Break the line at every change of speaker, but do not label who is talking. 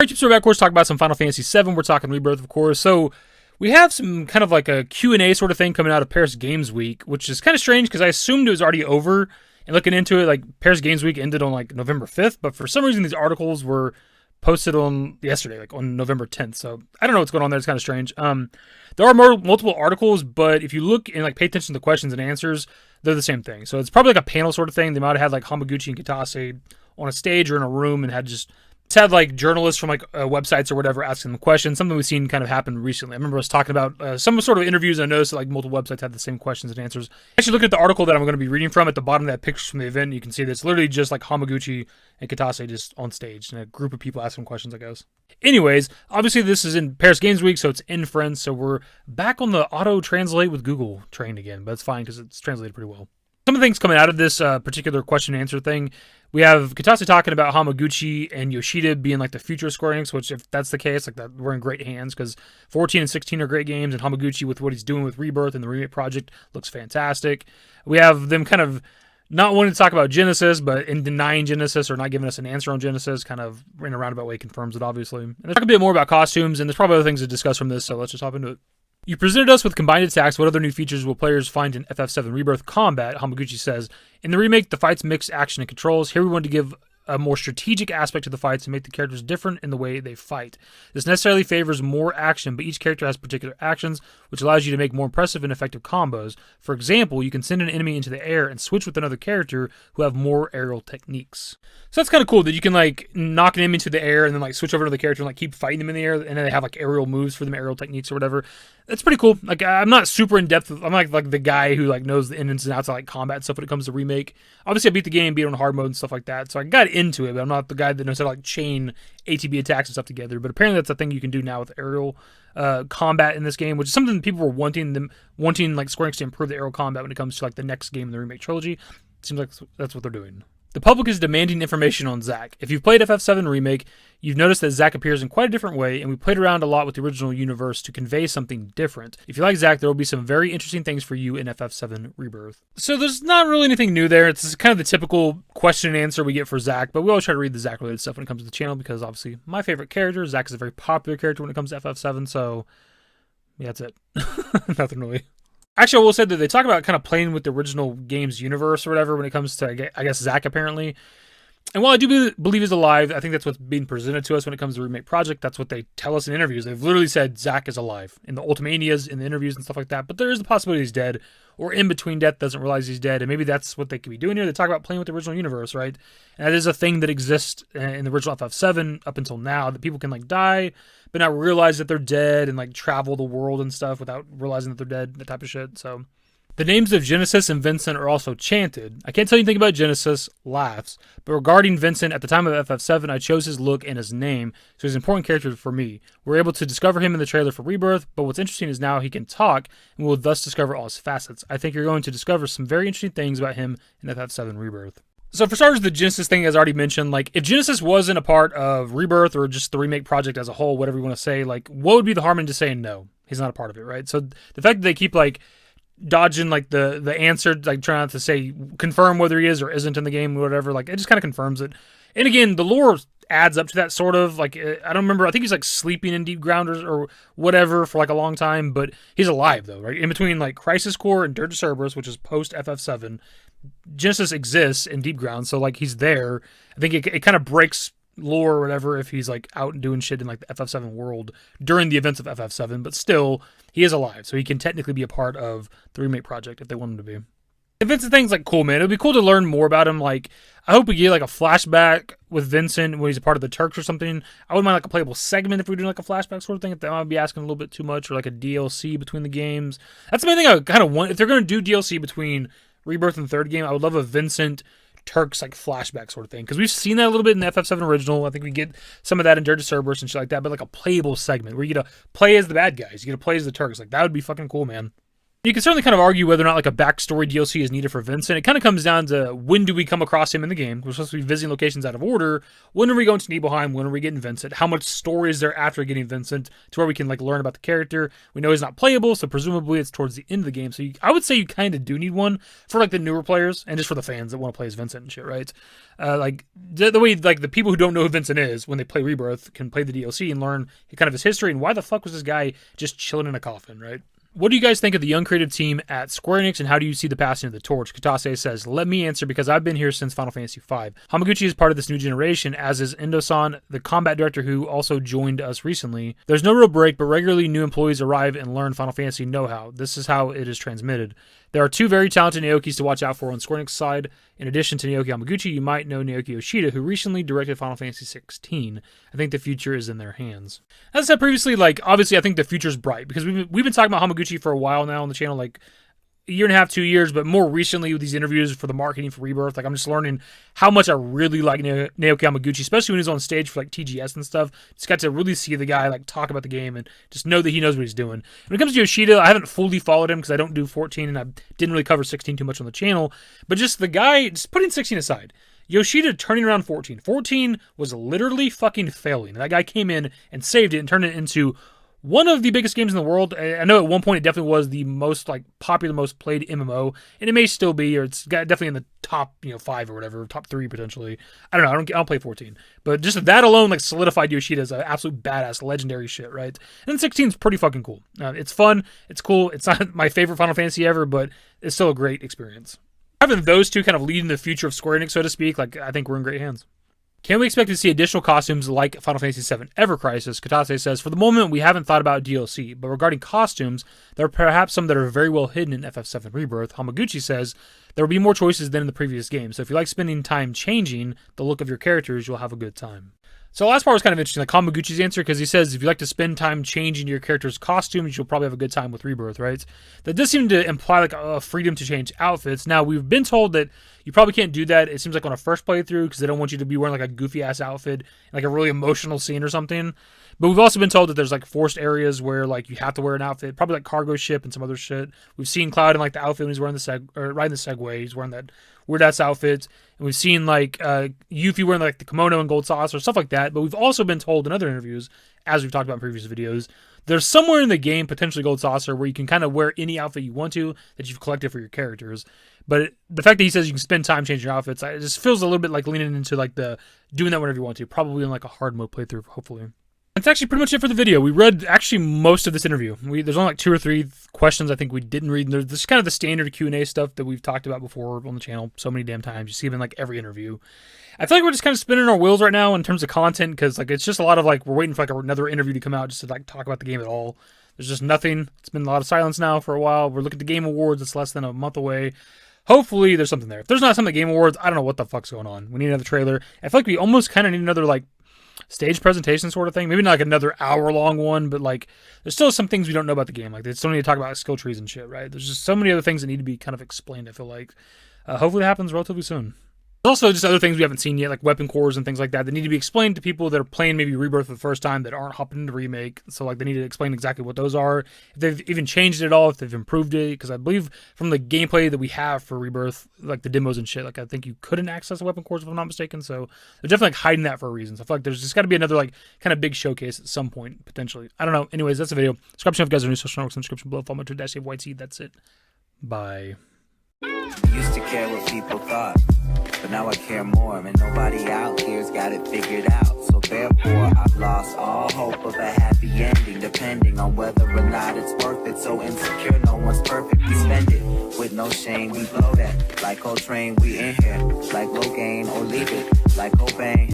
Alright, so we're back, of course, talking about some Final Fantasy VII. We're talking Rebirth, of course. So we have some kind of like a Q&A sort of thing coming out of Paris Games Week, which is kind of strange because I assumed it was already over. And looking into it, like Paris Games Week ended on like November 5th, but for some reason these articles were posted on yesterday, like on November 10th. So I don't know what's going on there. It's kind of strange. There are multiple articles, but if you look and like pay attention to the questions and answers, they're the same thing. So it's probably like a panel sort of thing. They might have had like Hamaguchi and Kitase on a stage or in a room and had like journalists from like websites or whatever asking them questions. Something we've seen kind of happen recently. I remember us talking about some sort of interviews, and I noticed that like multiple websites had the same questions and answers. Actually, look at the article that I'm going to be reading from. At the bottom of that picture from the event, you can see that it's literally just like Hamaguchi and Kitase just on stage and a group of people asking questions, I guess. Anyways, obviously this is in Paris Games Week, so it's in French, so we're back on the auto translate with Google train again, but it's fine because it's translated pretty well. Some of the things coming out of this particular question and answer thing, we have Kitase talking about Hamaguchi and Yoshida being like the future Square Enix, which if that's the case, like that we're in great hands because 14 and 16 are great games, and Hamaguchi with what he's doing with Rebirth and the remake project looks fantastic. We have them kind of not wanting to talk about Genesis, but in denying Genesis or not giving us an answer on Genesis, kind of in a roundabout way confirms it, obviously. And there's a bit more about costumes, and there's probably other things to discuss from this, so let's just hop into it. You presented us with combined attacks. What other new features will players find in FF7 Rebirth combat? Hamaguchi says, in the remake, the fights mix action and controls. Here we want to give a more strategic aspect to the fights and make the characters different in the way they fight. This necessarily favors more action, but each character has particular actions, which allows you to make more impressive and effective combos. For example, you can send an enemy into the air and switch with another character who have more aerial techniques. So that's kind of cool that you can like knock an enemy into the air and then like switch over to the character and like keep fighting them in the air, and then they have like aerial moves for them, aerial techniques or whatever. That's pretty cool. Like I'm not super in depth. I'm like the guy who like knows the ins and outs of like combat and stuff when it comes to remake. Obviously, I beat the game, beat it on hard mode and stuff like that, so I got into it. But I'm not the guy that knows how to like chain ATB attacks and stuff together. But apparently, that's a thing you can do now with aerial combat in this game, which is something that people were wanting like Square Enix to improve the aerial combat when it comes to like the next game in the remake trilogy. It seems like that's what they're doing. The public is demanding information on Zack. If you've played FF7 Remake, you've noticed that Zack appears in quite a different way, and we played around a lot with the original universe to convey something different. If you like Zack, there will be some very interesting things for you in FF7 Rebirth. So there's not really anything new there. It's kind of the typical question and answer we get for Zack, but we always try to read the Zack-related stuff when it comes to the channel, because obviously my favorite character, Zack is a very popular character when it comes to FF7, so yeah, that's it. Nothing really. Actually, I will say that they talk about kind of playing with the original game's universe or whatever when it comes to, I guess, Zack apparently. And while I do believe he's alive, I think that's what's being presented to us when it comes to the remake project. That's what they tell us in interviews. They've literally said Zack is alive in the Ultimanias, in the interviews and stuff like that. But there is the possibility he's dead, or in between death doesn't realize he's dead. And maybe that's what they could be doing here. They talk about playing with the original universe, right? And that is a thing that exists in the original FF7 up until now, that people can like die, but not realize that they're dead and like travel the world and stuff without realizing that they're dead, that type of shit. So the names of Genesis and Vincent are also chanted. I can't tell you anything about Genesis, laughs, but regarding Vincent, at the time of FF7, I chose his look and his name, so he's an important character for me. We're able to discover him in the trailer for Rebirth, but what's interesting is now he can talk, and we'll thus discover all his facets. I think you're going to discover some very interesting things about him in FF7 Rebirth. So for starters, the Genesis thing, as I already mentioned, like if Genesis wasn't a part of Rebirth or just the remake project as a whole, whatever you want to say, like what would be the harm in just saying no? He's not a part of it, right? So the fact that they keep like dodging like the answer, like trying not to say confirm whether he is or isn't in the game or whatever, like it just kind of confirms it. And again, the lore adds up to that sort of, like I don't remember, I think he's like sleeping in Deep Ground or whatever for like a long time, but he's alive though, right? In between like Crisis Core and Dirge of Cerberus, which is post FF7, Genesis exists in Deep Ground, so like he's there. I think it kind of breaks lore or whatever if he's like out and doing shit in like the FF7 world during the events of FF7, but still he is alive, so he can technically be a part of the remake project if they want him to be. And Vincent thing's like cool, man. It would be cool to learn more about him. Like I hope we get like a flashback with Vincent when he's a part of the Turks or something. I wouldn't mind like a playable segment if we were doing like a flashback sort of thing. If that might be asking a little bit too much, or like a DLC between the games. That's the main thing I kind of want. If they're going to do DLC between Rebirth and the third game, I would love a Vincent Turks like flashback sort of thing, because we've seen that a little bit in the FF7 original. I think we get some of that in Dirge of Cerberus and shit like that, but like a playable segment where you get to play as the bad guys, you get to play as the Turks. Like that would be fucking cool, man. You can certainly kind of argue whether or not like a backstory DLC is needed for Vincent. It kind of comes down to when do we come across him in the game. We're supposed to be visiting locations out of order. When are we going to Nibelheim? When are we getting Vincent? How much story is there after getting Vincent to where we can like learn about the character? We know he's not playable, so presumably it's towards the end of the game. So I would say you kind of do need one for like the newer players and just for the fans that want to play as Vincent and shit, right? Like the way like the people who don't know who Vincent is when they play Rebirth can play the DLC and learn kind of his history and why the fuck was this guy just chilling in a coffin, right? What do you guys think of the young creative team at Square Enix, and how do you see the passing of the torch? Katase says, let me answer because I've been here since Final Fantasy V. Hamaguchi is part of this new generation, as is Endo-san, the combat director who also joined us recently. There's no real break, but regularly new employees arrive and learn Final Fantasy know-how. This is how it is transmitted. There are two very talented Naokis to watch out for on Square Enix side. In addition to Naoki Hamaguchi, you might know Naoki Yoshida, who recently directed Final Fantasy XVI. I think the future is in their hands. As I said previously, like, obviously I think the future is bright, because we've been talking about Hamaguchi for a while now on the channel, like, a year and a half, 2 years, but more recently with these interviews for the marketing for Rebirth, like I'm just learning how much I really like Naoki Hamaguchi, especially when he's on stage for like TGS and stuff. Just got to really see the guy like talk about the game and just know that he knows what he's doing. When it comes to Yoshida, I haven't fully followed him because I don't do 14 and I didn't really cover 16 too much on the channel, but just the guy, just putting 16 aside, Yoshida turning around 14. 14 was literally fucking failing. That guy came in and saved it and turned it into one of the biggest games in the world. I know at one point it definitely was the most like popular, most played MMO, and it may still be, or it's definitely in the top 5 or whatever, top 3 potentially. I don't know. I don't play 14, but just that alone like solidified Yoshida as an absolute badass, legendary shit, right? And 16 is pretty fucking cool. It's fun, it's cool. It's not my favorite Final Fantasy ever, but it's still a great experience. Having those two kind of leading the future of Square Enix, so to speak, like I think we're in great hands. Can we expect to see additional costumes like Final Fantasy VII Ever Crisis? Katase says, for the moment, we haven't thought about DLC, but regarding costumes, there are perhaps some that are very well hidden in FF7 Rebirth. Hamaguchi says, there will be more choices than in the previous game, so if you like spending time changing the look of your characters, you'll have a good time. So the last part was kind of interesting, like Hamaguchi's answer, because he says if you like to spend time changing your character's costumes, you'll probably have a good time with Rebirth, right? That does seem to imply like a freedom to change outfits. Now, we've been told that you probably can't do that, it seems like on a first playthrough, because they don't want you to be wearing like a goofy-ass outfit, like a really emotional scene or something. But we've also been told that there's like forced areas where like you have to wear an outfit, probably like cargo ship and some other shit. We've seen Cloud in like the outfit when he's wearing riding the Segway, he's wearing that weird ass outfit. And we've seen like Yuffie wearing like the kimono and gold sauce or stuff like that. But we've also been told in other interviews, as we've talked about in previous videos, there's somewhere in the game, potentially Gold Saucer, where you can kind of wear any outfit you want to that you've collected for your characters. But the fact that he says you can spend time changing your outfits, it just feels a little bit like leaning into like the doing that whenever you want to, probably in like a hard mode playthrough, hopefully. That's actually pretty much it for the video. We read actually most of this interview. There's only like 2 or 3 questions I think we didn't read. There's this kind of the standard Q&A stuff that we've talked about before on the channel so many damn times. You see them in like every interview. I feel like we're just kind of spinning our wheels right now in terms of content because like it's just a lot of like we're waiting for like another interview to come out just to like talk about the game at all. There's just nothing. It's been a lot of silence now for a while. We're looking at the Game Awards. It's less than a month away. Hopefully there's something there. If there's not something at Game Awards, I don't know what the fuck's going on. We need another trailer. I feel like we almost kind of need another like stage presentation sort of thing. Maybe not like another hour-long one, but like there's still some things we don't know about the game. Like they still need to talk about skill trees and shit, right? There's just so many other things that need to be kind of explained, I feel like. Hopefully it happens relatively soon. There's also just other things we haven't seen yet, like weapon cores and things like that need to be explained to people that are playing maybe Rebirth for the first time that aren't hopping into Remake. So like they need to explain exactly what those are, if they've even changed it at all, if they've improved it. Because I believe from the gameplay that we have for Rebirth, like the demos and shit, like I think you couldn't access the weapon cores if I'm not mistaken. So they're definitely like hiding that for a reason. So I feel like there's just got to be another like kind of big showcase at some point potentially. I don't know. Anyways, that's the video. Subscribe if you guys are new. Social networks in the description below. Follow me to _Whitesea. That's it. Bye.
Used to care what people thought, but now I care more, and nobody out here's got it figured out. So therefore I've lost all hope of a happy ending, depending on whether or not it's worth it. So insecure, no one's perfect, we spend it with no shame. We blow that like Coltrane, we in here like Low Gain, or leave it like Cobain.